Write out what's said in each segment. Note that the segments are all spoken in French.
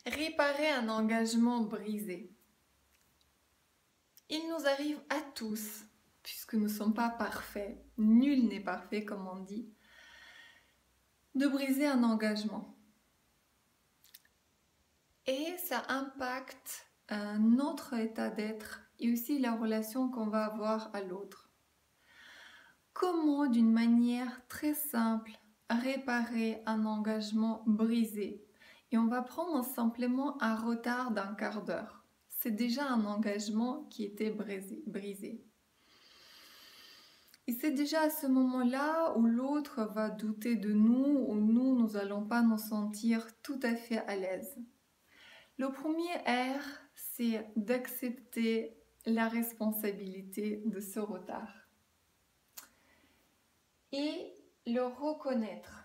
Réparer un engagement brisé. Il nous arrive à tous, puisque nous ne sommes pas parfaits, nul n'est parfait comme on dit, de briser un engagement. Et ça impacte notre état d'être et aussi la relation qu'on va avoir à l'autre. Comment, d'une manière très simple, réparer un engagement brisé? Et on va prendre simplement un retard d'un quart d'heure. C'est déjà un engagement qui était brisé. Et c'est déjà à ce moment-là où l'autre va douter de nous, où nous n'allons pas nous sentir tout à fait à l'aise. Le premier R, c'est d'accepter la responsabilité de ce retard et le reconnaître.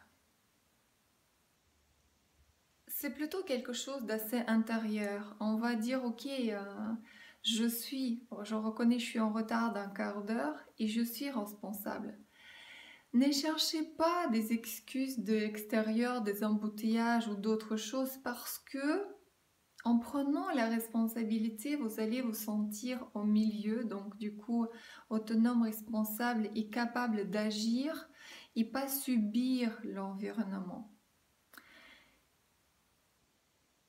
C'est plutôt quelque chose d'assez intérieur. On va dire, ok, je reconnais, je suis en retard d'un quart d'heure et je suis responsable. Ne cherchez pas des excuses de l'extérieur, des embouteillages ou d'autres choses parce que en prenant la responsabilité, vous allez vous sentir au milieu, donc du coup autonome, responsable et capable d'agir et pas subir l'environnement.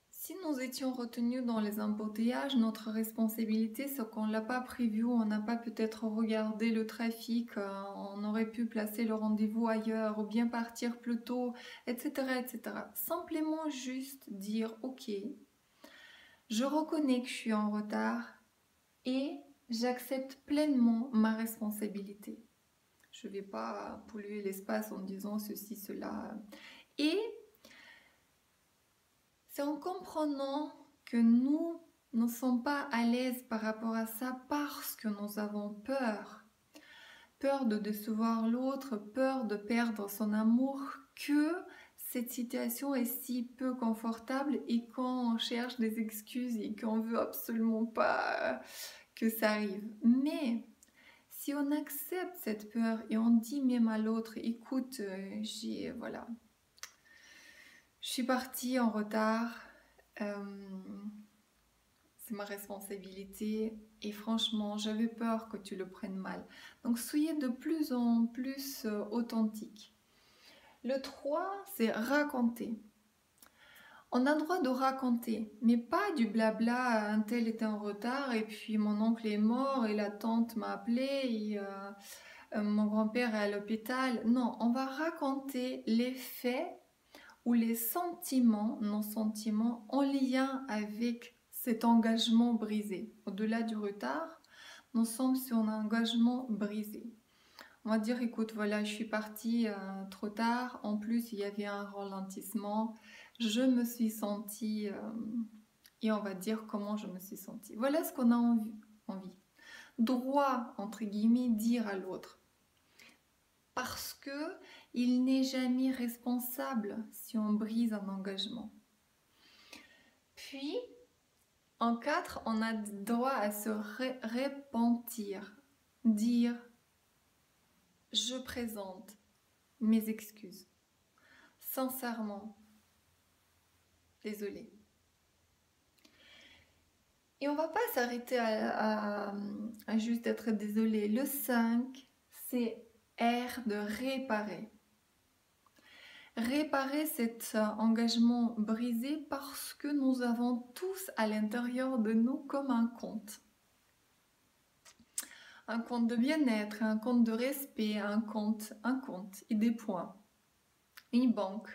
Si nous étions retenus dans les embouteillages, notre responsabilité, c'est qu'on ne l'a pas prévu, on n'a pas peut-être regardé le trafic, on aurait pu placer le rendez-vous ailleurs ou bien partir plus tôt, etc., etc. Simplement juste dire, ok, je reconnais que je suis en retard et j'accepte pleinement ma responsabilité. Je ne vais pas polluer l'espace en disant ceci, cela. Et c'est en comprenant que nous ne sommes pas à l'aise par rapport à ça parce que nous avons peur. Peur de décevoir l'autre, peur de perdre son amour, que cette situation est si peu confortable et qu'on cherche des excuses et qu'on veut absolument pas que ça arrive. Mais si on accepte cette peur et on dit même à l'autre, écoute, je suis partie en retard, c'est ma responsabilité et franchement, j'avais peur que tu le prennes mal. Donc soyez de plus en plus authentique. Le 3, c'est raconter. On a le droit de raconter, mais pas du blabla, un tel était en retard et puis mon oncle est mort et la tante m'a appelé et mon grand-père est à l'hôpital. Non, on va raconter les faits ou les sentiments, nos sentiments en lien avec cet engagement brisé. Au-delà du retard, nous sommes sur un engagement brisé. On va dire, écoute, voilà, je suis partie trop tard. En plus, il y avait un ralentissement. Je me suis sentie, et on va dire comment je me suis sentie. Voilà ce qu'on a envie. Droit, entre guillemets, dire à l'autre. Parce que il n'est jamais responsable si on brise un engagement. Puis, en 4, on a droit à se repentir. Dire, je présente mes excuses. Sincèrement, désolée. Et on va pas s'arrêter à juste être désolé. Le 5, c'est R de réparer. Réparer cet engagement brisé parce que nous avons tous à l'intérieur de nous comme un compte. Un compte de bien-être, un compte de respect, un compte et des points. Une banque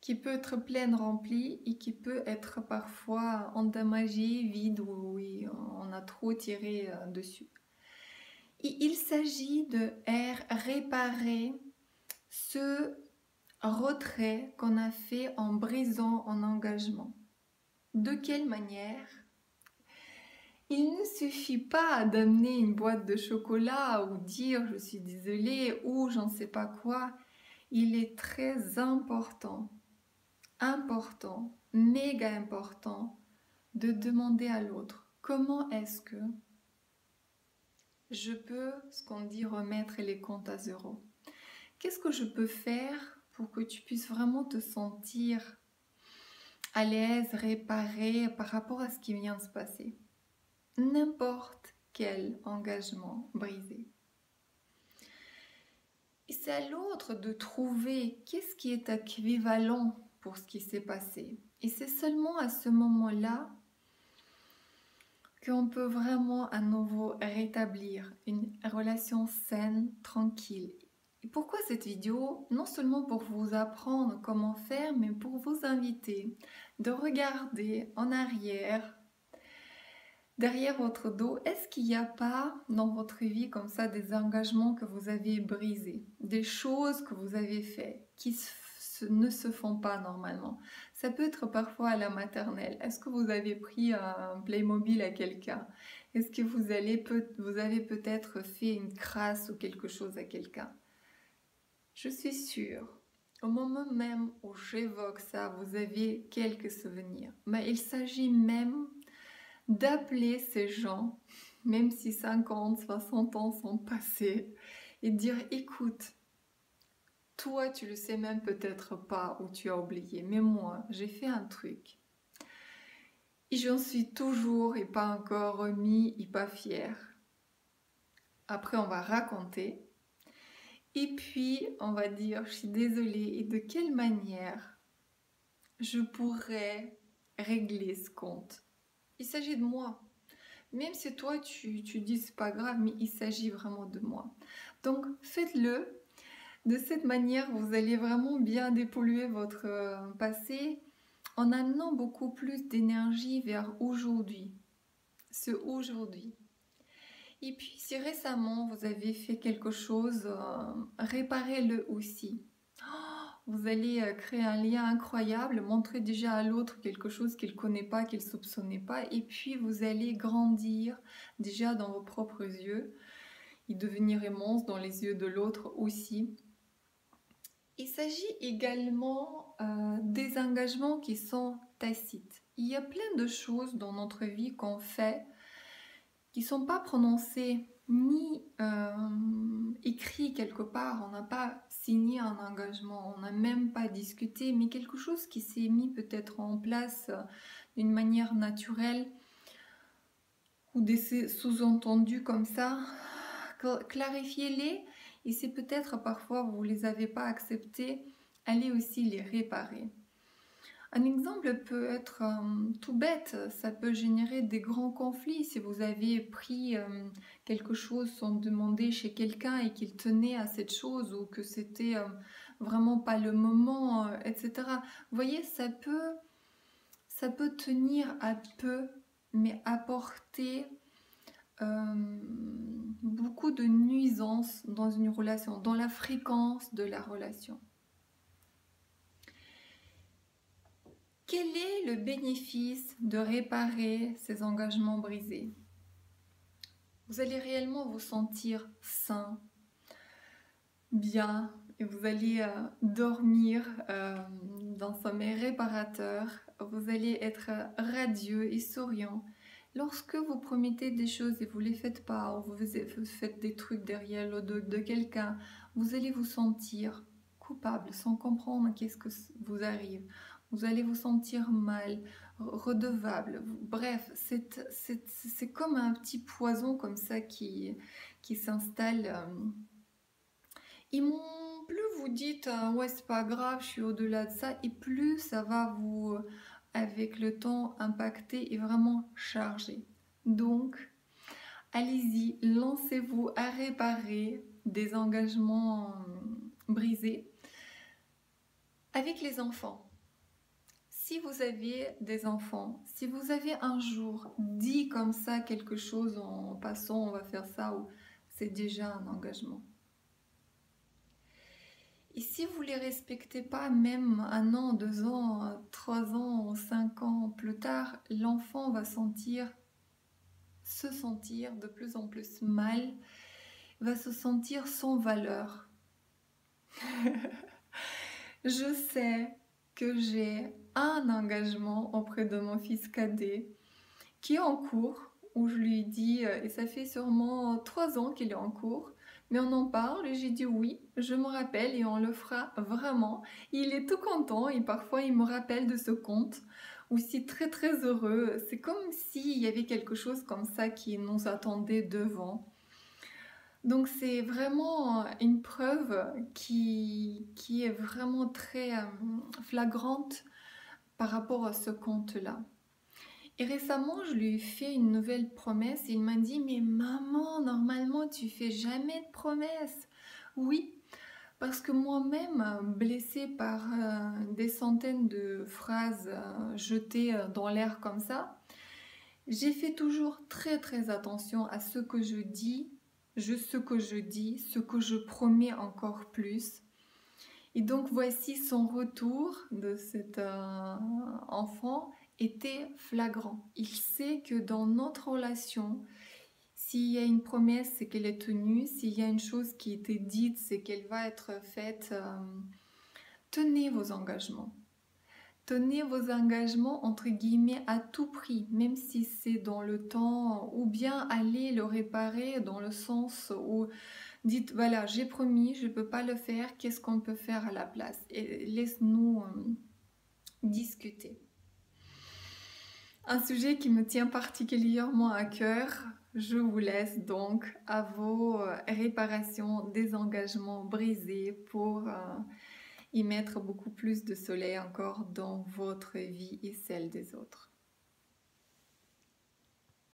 qui peut être pleine, remplie et qui peut être parfois endommagée, vide où on a trop tiré dessus. Et il s'agit de réparer ce retrait qu'on a fait en brisant un engagement. De quelle manière? Il ne suffit pas d'amener une boîte de chocolat ou dire je suis désolée ou j'en sais pas quoi. Il est très important, méga important de demander à l'autre comment est-ce que je peux, ce qu'on dit, remettre les comptes à zéro. Qu'est-ce que je peux faire pour que tu puisses vraiment te sentir à l'aise, réparé par rapport à ce qui vient de se passer. N'importe quel engagement brisé. Et c'est à l'autre de trouver qu'est-ce qui est équivalent pour ce qui s'est passé. Et c'est seulement à ce moment-là qu'on peut vraiment à nouveau rétablir une relation saine, tranquille. Et pourquoi cette vidéo? Non seulement pour vous apprendre comment faire, mais pour vous inviter de regarder en arrière, derrière votre dos, est-ce qu'il n'y a pas dans votre vie comme ça des engagements que vous avez brisés, des choses que vous avez faites qui ne se font pas normalement? Ça peut être parfois à la maternelle. Est-ce que vous avez pris un Playmobil à quelqu'un? Est-ce que vous avez peut-être fait une crasse ou quelque chose à quelqu'un? Je suis sûre, au moment même où j'évoque ça, vous avez quelques souvenirs. Mais il s'agit même d'appeler ces gens, même si 50, 60 ans sont passés, et dire écoute, toi tu le sais même peut-être pas ou tu as oublié, mais moi j'ai fait un truc. Et j'en suis toujours et pas encore remis et pas fière. Après on va raconter. Et puis on va dire je suis désolée et de quelle manière je pourrais régler ce compte. Il s'agit de moi. Même si toi tu dis c'est pas grave, mais il s'agit vraiment de moi. Donc faites-le. De cette manière, vous allez vraiment bien dépolluer votre passé en amenant beaucoup plus d'énergie vers aujourd'hui. Ce aujourd'hui. Et puis si récemment vous avez fait quelque chose, réparez-le aussi. Vous allez créer un lien incroyable, montrer déjà à l'autre quelque chose qu'il ne connaît pas, qu'il ne soupçonnait pas, et puis vous allez grandir déjà dans vos propres yeux et devenir immense dans les yeux de l'autre aussi. Il s'agit également des engagements qui sont tacites. Il y a plein de choses dans notre vie qu'on fait qui ne sont pas prononcées ni écrits quelque part. On n'a pas signé un engagement, on n'a même pas discuté, mais quelque chose qui s'est mis peut-être en place d'une manière naturelle ou des sous-entendus comme ça. Clarifiez-les. Et si peut-être parfois vous ne les avez pas acceptés, allez aussi les réparer. Un exemple peut être tout bête, ça peut générer des grands conflits si vous avez pris quelque chose sans demander chez quelqu'un et qu'il tenait à cette chose ou que c'était vraiment pas le moment, etc. Vous voyez, ça peut tenir à peu, mais apporter beaucoup de nuisances dans une relation, dans la fréquence de la relation. Quel est le bénéfice de réparer ces engagements brisés? Vous allez réellement vous sentir sain, bien, et vous allez dormir dans un sommeil réparateur. Vous allez être radieux et souriant. Lorsque vous promettez des choses et vous ne les faites pas, ou vous faites des trucs derrière le dos de quelqu'un, vous allez vous sentir coupable sans comprendre qu'est-ce que vous arrive. Vous allez vous sentir mal, redevable. Bref, c'est comme un petit poison comme ça qui s'installe. Et plus vous dites ouais c'est pas grave, je suis au-delà de ça, et plus ça va vous avec le temps impacter et vraiment charger. Donc allez-y, lancez-vous à réparer des engagements brisés avec les enfants. Si vous avez des enfants, si vous avez un jour dit comme ça quelque chose en passant on va faire ça, ou c'est déjà un engagement. Et si vous ne les respectez pas, même 1 an, 2 ans, 3 ans, 5 ans plus tard, l'enfant va se sentir de plus en plus mal, va se sentir sans valeur. Je sais que j'ai un engagement auprès de mon fils cadet qui est en cours, où je lui dis, et ça fait sûrement 3 ans qu'il est en cours, Mais on en parle et j'ai dit oui, je me rappelle et on le fera vraiment. Il est tout content et parfois il me rappelle de ce conte, aussi très très heureux. C'est comme s'il y avait quelque chose comme ça qui nous attendait devant. Donc c'est vraiment une preuve qui est vraiment très flagrante par rapport à ce conte-là. Et récemment, je lui ai fait une nouvelle promesse et il m'a dit, mais maman, normalement, tu fais jamais de promesses. Oui, parce que moi-même, blessée par des centaines de phrases jetées dans l'air comme ça, j'ai fait toujours très très attention à ce que je dis, ce que je dis, ce que je promets encore plus. Et donc voici son retour de cet enfant était flagrant. Il sait que dans notre relation, s'il y a une promesse, c'est qu'elle est tenue. S'il y a une chose qui était dite, c'est qu'elle va être faite. Tenez vos engagements. Tenez vos engagements entre guillemets à tout prix, même si c'est dans le temps, ou bien allez le réparer dans le sens où dites voilà, j'ai promis, je ne peux pas le faire, qu'est-ce qu'on peut faire à la place? Et laisse-nous discuter. Un sujet qui me tient particulièrement à cœur. Je vous laisse donc à vos réparations des engagements brisés pour y mettre beaucoup plus de soleil encore dans votre vie et celle des autres.